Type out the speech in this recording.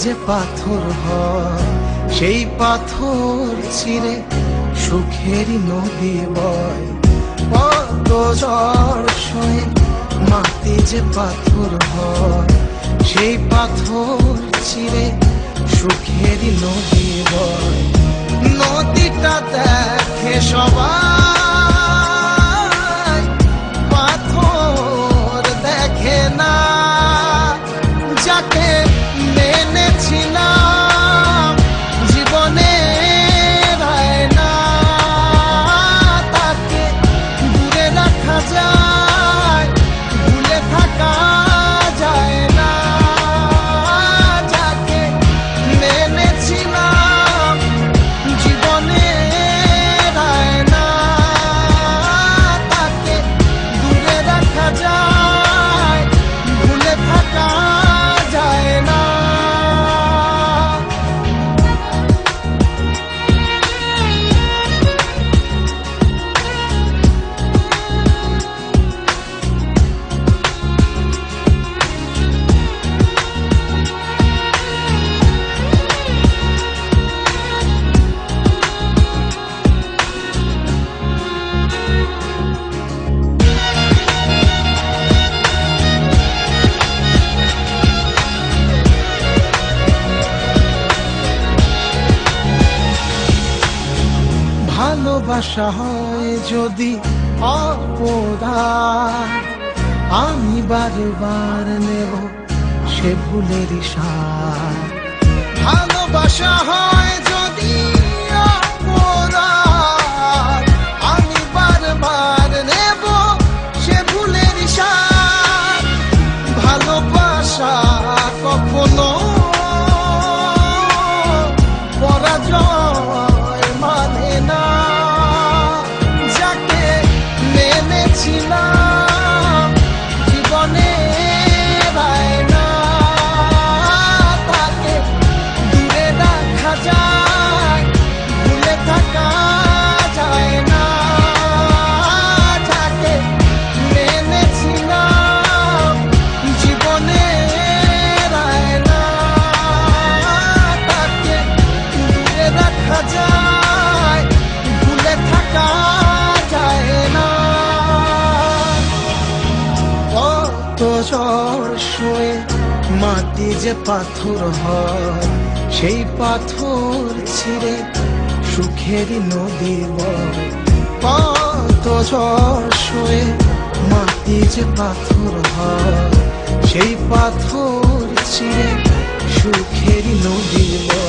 যে পাথর হয়, সেই পাথর ছিঁড়ে সুখেরই নদী বয়। কত ঝড় সয়ে মাটি যে পাথর হয়, সেই পাথর ছিঁড়ে সুখেরই নদী বয়। নদীটা দেখে সবাই, পাথর দেখে না। যাকে মেনেছিলাম জীবনে না, তাকে দূরে রাখা যায়, ভুলে থাকা যায় না। যাকে মেনেছিলাম জীবনে না, তাকে দূরে রাখা যায়, ভুলে থাকা যায় না। ভালোবাসা হয় যদি অপরাধ, আমি বারবার নেব সে ভুলেরই স্বাদ। ভালোবাসা হয় যদি অপরাধ, আমি বারবার নেব সে ভুলেরই স্বাদ। ভালোবাসা কখনো পরাজয় মানে না। যাকে মেনেছিলাম জীবনে না, তাকে দূরে রাখা যায়, ভুলে থাকা যায় না। যাকে মেনেছিলাম জীবনে না, তাকে দূরে রাখা যায়, ভুলে থাকা যায় না। কত ঝড় সয়ে মাটি যে পাথর হয়, সেই পাথর ছিঁড়ে সুখেরই নদী বয়। কত ঝড় সয়ে মাটি যে পাথর হয়, সেই পাথর ছিঁড়ে সুখেরই নদী বয়।